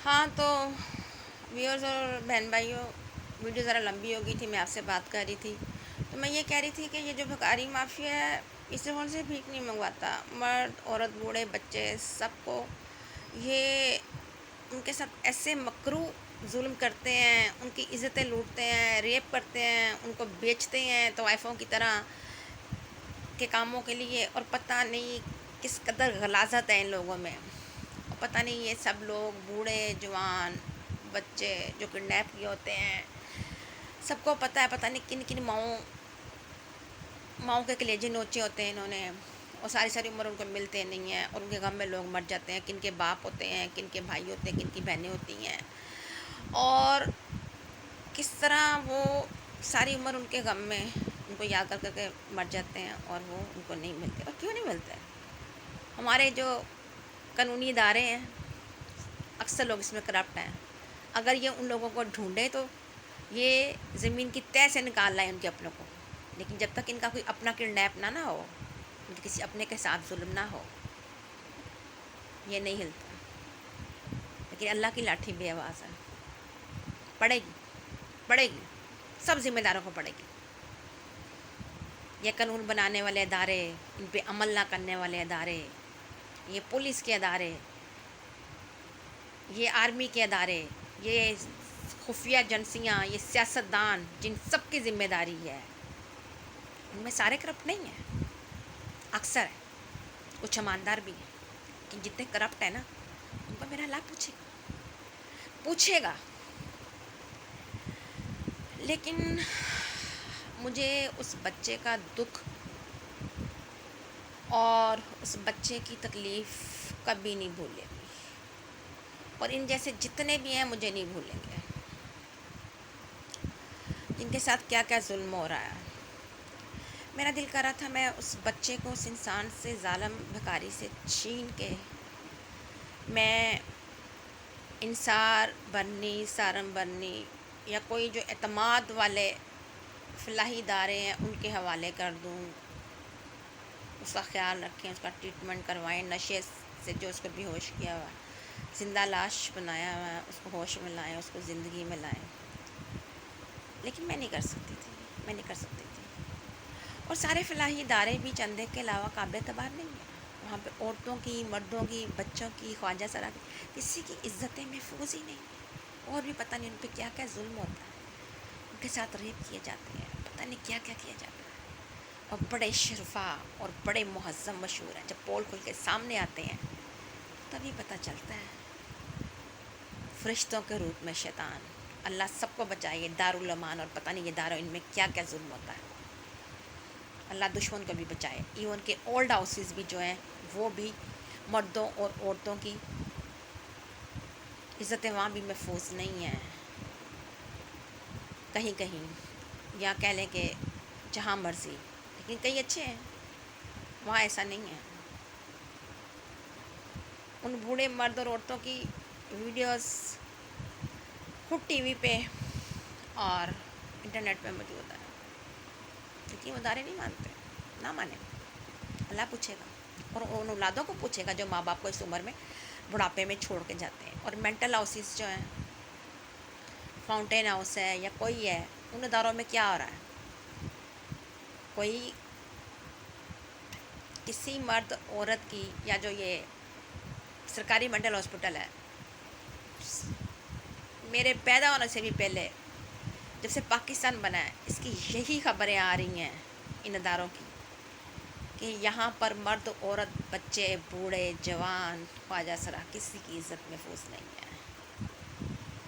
हाँ, तो व्यूअर्स और बहन भाइयों, वीडियो ज़रा लंबी हो गई थी, मैं आपसे बात कर रही थी। तो मैं ये कह रही थी कि ये जो भिखारी माफिया है, इससे कौन से भीख नहीं मंगवाता। मर्द, औरत, बूढ़े, बच्चे सबको ये उनके साथ ऐसे मकरू जुल्म करते हैं, उनकी इज़्ज़तें लूटते हैं, रेप करते हैं, उनको बेचते हैं तवाइफ़ों की तरह के कामों के लिए। और पता नहीं किस कदर गलाज़त है इन लोगों में। और पता नहीं ये सब लोग बूढ़े जवान बच्चे जो किडनैप किए होते हैं, सबको पता है पता नहीं किन किन माओं माओं के कलेजे नोचे होते हैं इन्होंने। और सारी सारी उम्र उनको मिलते नहीं हैं और उनके गम में लोग मर जाते हैं। किन के बाप होते हैं, किन के भाई होते हैं, किन की बहनें होती हैं, और किस तरह वो सारी उम्र उनके गम में उनको याद कर करके मर जाते हैं और वो उनको नहीं मिलते। और क्यों नहीं मिलते? हमारे जो कानूनी इदारे हैं, अक्सर लोग इसमें करप्ट हैं। अगर ये उन लोगों को ढूंढे तो ये ज़मीन की तह से निकाल लाए उनके अपनों को। लेकिन जब तक इनका कोई अपना किडनैप ना हो, उनके किसी अपने के साथ जुल्म ना हो, ये नहीं हिलता। लेकिन अल्लाह की लाठी बेआवाज़ है। पड़ेगी, पड़ेगी, सब जिम्मेदारों को पड़ेगी। ये कानून बनाने वाले अदारे, इन पे अमल ना करने वाले अदारे, ये पुलिस के अदारे, ये आर्मी के अदारे, ये खुफिया एजेंसियाँ, ये सियासतदान, जिन सब की ज़िम्मेदारी है, उनमें सारे करप्ट नहीं हैं। अक्सर है, कुछ ईमानदार भी हैं। कि जितने करप्ट है ना, उनको मेरा अल्लाह पूछेगा, पूछेगा। लेकिन मुझे उस बच्चे का दुख और उस बच्चे की तकलीफ़ कभी नहीं भूलेगी। और इन जैसे जितने भी हैं मुझे नहीं भूलेंगे, जिनके साथ क्या क्या जुल्म हो रहा है। मेरा दिल कर रहा था मैं उस बच्चे को, उस इंसान से, ज़ालिम भिखारी से छीन के मैं इंसार बननी, सारम बननी, या कोई जो एतमाद वाले फ़लाही इदारे हैं उनके हवाले कर दूँ। उसका ख्याल रखें, उसका ट्रीटमेंट करवाएं। नशे से जो उसको बेहोश किया हुआ, ज़िंदा लाश बनाया हुआ है, उसको होश में लाएं, उसको ज़िंदगी में लाएं। लेकिन मैं नहीं कर सकती थी, मैं नहीं कर सकती थी। और सारे फ़लाही इदारे भी चंदे के अलावा काबिल एतबार नहीं है। वहाँ पे औरतों की, मर्दों की, बच्चों की, ख्वाजा सरा की, किसी की इज़्ज़तें महफूज ही नहीं है। और भी पता नहीं उन पर क्या क्या जुल्म होता है, उनके साथ रेप किए जाते हैं, पता नहीं क्या क्या किया जाता है। और बड़े शरफा और बड़े मुहज़्ज़म मशहूर हैं। जब पोल खुल के सामने आते हैं तभी पता चलता है फ़रिश्तों के रूप में शैतान। अल्लाह सबको बचाए ये दारुल अमान और पता नहीं ये दारू, इनमें क्या क्या जुल्म होता है। अल्लाह दुश्मन को भी बचाए। इवन के ओल्ड हाउसेस भी जो हैं वो भी मर्दों और औरतों की इज़्ज़तें वहाँ भी महफूज नहीं हैं। कहीं कहीं, या कह लें कि जहाँ मर्ज़ी, लेकिन कई अच्छे हैं, वहाँ ऐसा नहीं है। उन बूढ़े मर्द और औरतों की वीडियोस खुद टीवी पे और इंटरनेट पे मौजूद है। लेकिन वो दारे नहीं मानते, ना माने, अल्लाह पूछेगा। और उन औलादों को पूछेगा जो माँ बाप को इस उम्र में बुढ़ापे में छोड़ के जाते हैं। और मेंटल हाउसेस जो हैं, फाउंटेन हाउस है या कोई है, उन इदारों में क्या हो रहा है? कोई किसी मर्द औरत की, या जो ये सरकारी मेंटल हॉस्पिटल है, मेरे पैदा होने से भी पहले, जब से पाकिस्तान बना है, इसकी यही खबरें आ रही हैं इन इदारों की कि यहाँ पर मर्द, औरत, बच्चे, बूढ़े, जवान, ख्वाजा सरा, किसी की इज़्ज़त महफूज नहीं है।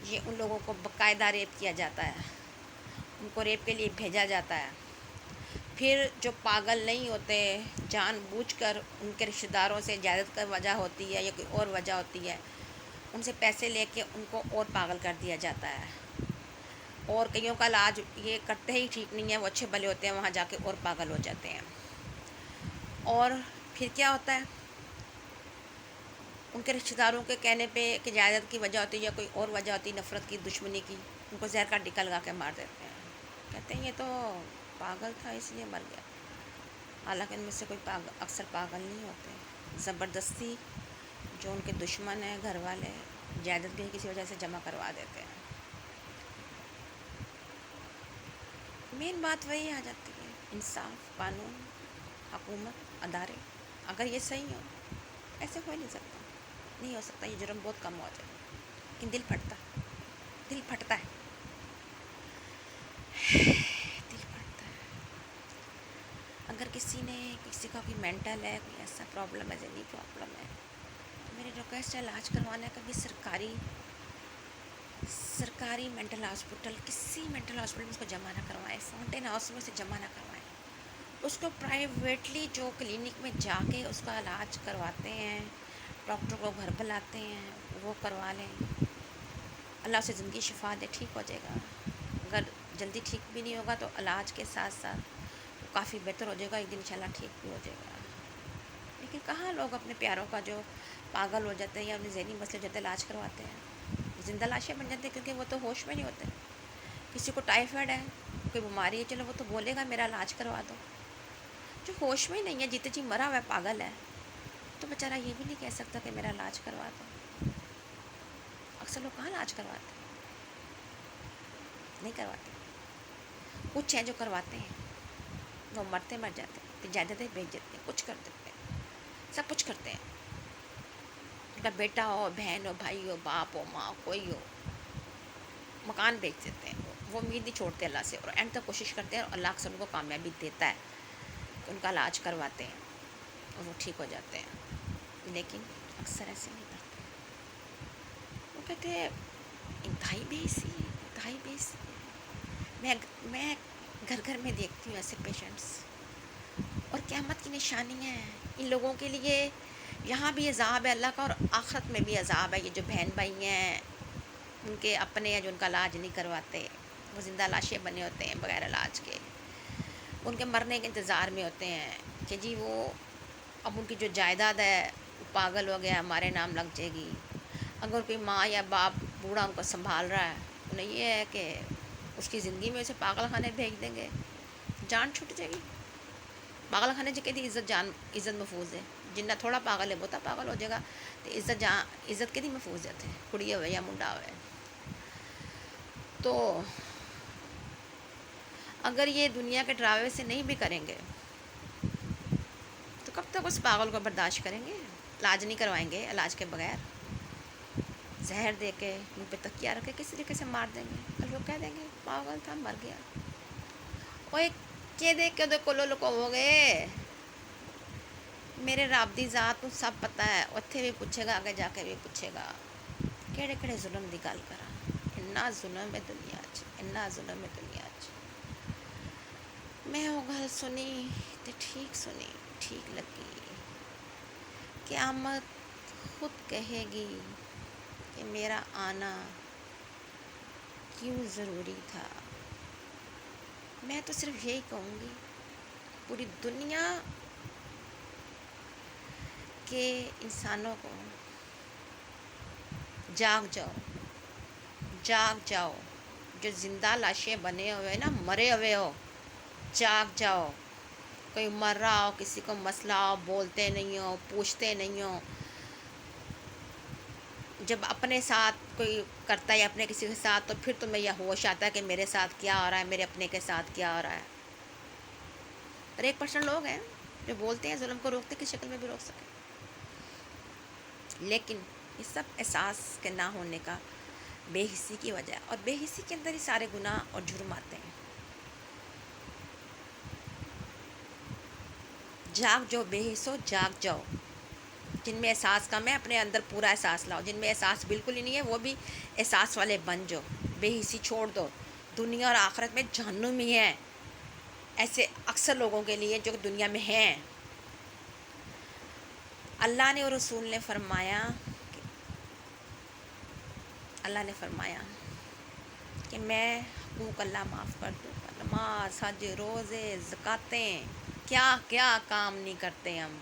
ये उन लोगों को बाकायदा रेप किया जाता है, उनको रेप के लिए भेजा जाता है। फिर जो पागल नहीं होते, जानबूझकर उनके रिश्तेदारों से जायदाद की वजह होती है या कोई और वजह होती है, उनसे पैसे लेके उनको और पागल कर दिया जाता है। और कईयों का इलाज ये करते ही ठीक नहीं है, वो अच्छे भले होते हैं, वहाँ जाके और पागल हो जाते हैं। और फिर क्या होता है, उनके रिश्तेदारों के कहने पे कि जायदाद की वजह होती है या कोई और वजह होती है, नफ़रत की, दुश्मनी की, उनको जहर का टिक्का लगा के मार देते हैं। कहते हैं ये तो पागल था इसलिए मर गया। हालांकि इनमें से कोई अक्सर पागल नहीं होते। ज़बरदस्ती जो उनके दुश्मन हैं, घर वाले, جائیداد بھی کسی وجہ سے جمع کروا دیتے ہیں. مین بات وہی آ جاتی ہے، انصاف، قانون، حکومت، ادارے. اگر یہ صحیح ہو، ایسے ہو ہی نہیں سکتا. نہیں ہو سکتا، یہ جرم بہت کم ہو جائے. لیکن دل پھٹتا ہے، دل پھٹتا ہے، دل پھٹتا ہے. اگر کسی کا کوئی مینٹل ہے، کوئی ایسا پرابلم ہے، ذہنی پرابلم ہے، تو میری ریکویسٹ ہے علاج کروانے کا بھی سرکاری مینٹل ہاسپٹل، کسی مینٹل ہاسپٹل میں اس کو جمع نہ کروائیں. فاؤنٹین ہاؤس میں سے جمع نہ کروائیں. اس کو پرائیویٹلی جو کلینک میں جا کے اس کا علاج کرواتے ہیں، ڈاکٹر کو گھر بلاتے ہیں، وہ کروا لیں. اللہ اسے زندگی شفا دے، ٹھیک ہو جائے گا. اگر جلدی ٹھیک بھی نہیں ہوگا تو علاج کے ساتھ ساتھ وہ کافی بہتر ہو جائے گا، ایک دن انشاءاللہ ٹھیک بھی ہو جائے گا. لیکن کہاں لوگ اپنے پیاروں کا جو پاگل ہو جاتے ہیں یا انہیں ذہنی مسئلے جاتے علاج کرواتے ہیں، زندہ لاشیں بن جاتے ہیں. کیونکہ وہ تو ہوش میں نہیں ہوتے. کسی کو ٹائیفائڈ ہے، کوئی بیماری ہے، چلو وہ تو بولے گا میرا علاج کروا دو. جو ہوش میں ہی نہیں ہے، جیتے جی مرا ہوا ہے، پاگل ہے، تو بیچارہ یہ بھی نہیں کہہ سکتا کہ میرا علاج کروا دو. اکثر لوگ کہاں علاج کرواتے ہیں، نہیں کرواتے. کچھ ہیں جو کرواتے ہیں، وہ مر جاتے ہیں، پھر جائیدادیں بیچ دیتے ہیں، کچھ کر دیتے ہیں، سب کچھ کرتے ہیں. ان کا بیٹا ہو، بہن ہو، بھائی ہو، باپ ہو، ماں ہو، کوئی ہو، مکان بیچ دیتے ہیں. وہ امید نہیں چھوڑتے اللہ سے، اور اینڈ تک کوشش کرتے ہیں، اور اللہ اکثر ان کو کامیابی دیتا ہے کہ ان کا علاج کرواتے ہیں اور وہ ٹھیک ہو جاتے ہیں. لیکن اکثر ایسے نہیں کرتے. وہ کہتے ہیں انتہائی بے حسی ہے، انتہائی بے حسی ہے. میں گھر گھر میں دیکھتی ہوں ایسے پیشنٹس. اور قیامت کی نشانی ہے ان لوگوں کے لیے. یہاں بھی عذاب ہے اللہ کا، اور آخرت میں بھی عذاب ہے. یہ جو بہن بھائی ہیں، ان کے اپنے ہیں جو ان کا علاج نہیں کرواتے، وہ زندہ لاشیں بنے ہوتے ہیں بغیر علاج کے. ان کے مرنے کے انتظار میں ہوتے ہیں کہ جی وہ اب ان کی جو جائیداد ہے وہ پاگل ہو گیا، ہمارے نام لگ جائے گی. اگر کوئی ماں یا باپ بوڑھا ان کو سنبھال رہا ہے، انہیں یہ ہے کہ اس کی زندگی میں اسے پاگل خانے بھیج دیں گے، جان چھوٹ جائے گی. پاگل خانے جی کہ عزت محفوظ ہے. جنہ تھوڑا پاگل ہے بہت پاگل ہو جائے گا تو عزت کے محفوظ ہے، کڑی ہوئے یا منڈا ہوئے. تو اگر یہ دنیا کے ڈراوے سے نہیں بھی کریں گے تو کب تک اس پاگل کو برداشت کریں گے؟ علاج نہیں کروائیں گے، علاج کے بغیر زہر دے کے منہ پہ تکیہ رکھ کے کسی طریقے سے مار دیں گے. کل لوگ کہہ دیں گے پاگل تھا، مر گیا. اوے کہ دے کے دے کولو لکو ہو گئے. میرے رب دی ذات کو سب پتہ ہے، اتھے بھی پوچھے گا، آگے جا کے بھی پوچھے گا. کہڑے کہڑے ظلم دی گل کراں. اتنا ظلم ہے دنیا چ، اتنا ظلم ہے دنیا چ. میں وہ گل سنی تے ٹھیک سنی، ٹھیک لگی. قیامت خود کہے گی کہ میرا آنا کیوں ضروری تھا. میں تو صرف یہی کہوں گی پوری دنیا کے انسانوں کو، جاگ جاؤ، جاگ جاؤ. جو زندہ لاشیں بنے ہوئے نا، مرے ہوئے ہو، جاگ جاؤ. کوئی مر رہا ہو، کسی کو مسئلہ ہو، بولتے نہیں ہو، پوچھتے نہیں ہو. جب اپنے ساتھ کوئی کرتا ہے اپنے کسی کے ساتھ، تو پھر تمہیں یہ ہوش آتا ہے کہ میرے ساتھ کیا ہو رہا ہے، میرے اپنے کے ساتھ کیا ہو رہا ہے. اور 1% لوگ ہیں جو بولتے ہیں ظلم کو روکتے کس شکل میں بھی روک سکیں. لیکن یہ سب احساس کے نہ ہونے کا بے حسی کی وجہ ہے، اور بے حسی کے اندر ہی سارے گناہ اور جرم آتے ہیں. جاگ جو بے حسو، جاگ جاؤ. جن میں احساس کم ہے اپنے اندر پورا احساس لاؤ. جن میں احساس بالکل ہی نہیں ہے وہ بھی احساس والے بن جاؤ. بے حسی چھوڑ دو. دنیا اور آخرت میں جہنم ہی ہے ایسے اکثر لوگوں کے لیے جو دنیا میں ہیں. اللہ نے اور رسول نے فرمایا، اللہ نے فرمایا کہ میں حقوق اللہ معاف کر دوں گا. نماز، حج، روزے، زکاتیں، کیا کیا کام نہیں کرتے ہم،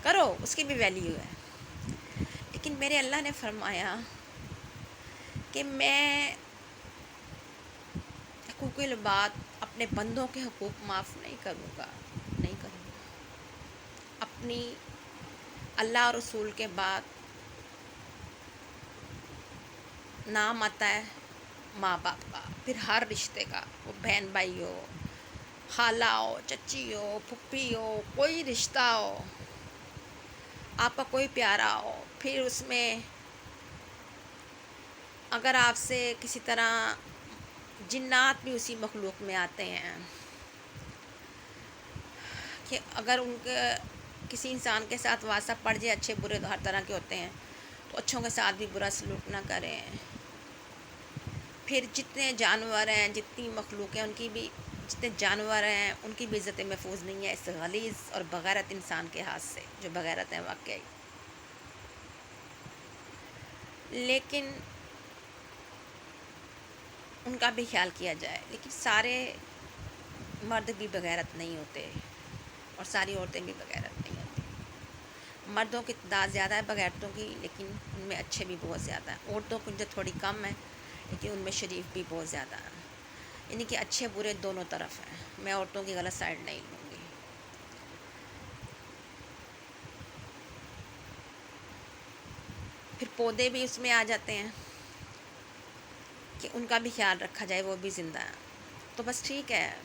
کرو، اس کی بھی ویلیو ہے. لیکن میرے اللہ نے فرمایا کہ میں حقوق العباد، اپنے بندوں کے حقوق معاف نہیں کروں گا، نہیں کروں گا. اپنی اللہ اور رسول کے بعد नाम आता है माँ बाप का, फिर हर रिश्ते का, वो बहन भाई हो, खाला हो, चची हो, फुप्पी हो, कोई रिश्ता हो, आपका कोई प्यारा हो, फिर उसमें अगर आपसे किसी तरह जिन्नात भी उसी मखलूक में आते हैं कि अगर उनके किसी इंसान के साथ वास्ता पड़ जाए, अच्छे बुरे तो हर तरह के होते हैं, तो अच्छों के साथ भी बुरा सलूक ना करें। फिर जितने जानवर हैं, जितनी मखलूक हैं, उनकी भी, जितने जानवर हैं उनकी भी इज़्ज़त महफूज नहीं है इस गलीज़ और बग़ैरत इंसान के हाथ से, जो बग़ैरत हैं वाकई। लेकिन उनका भी ख्याल किया जाए। लेकिन सारे मर्द भी बग़ैरत नहीं होते और सारी औरतें भी बग़ैरत नहीं होती। मर्दों की तादाद ज़्यादा है बग़ैरतों की, लेकिन उनमें अच्छे भी बहुत ज़्यादा हैं। औरतों की जो थोड़ी कम है, लेकिन उनमें शरीफ भी बहुत ज़्यादा हैं। यानी कि अच्छे बुरे दोनों तरफ हैं। मैं औरतों की गलत साइड नहीं लूँगी। फिर पौधे भी उसमें आ जाते हैं कि उनका भी ख्याल रखा जाए, वो भी ज़िंदा है। तो बस ठीक है,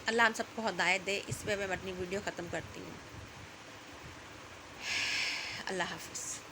अल्लाह हम सबको हिदायत दे। इस पे मैं अपनी वीडियो ख़त्म करती हूँ। अल्लाह हाफ़िज़।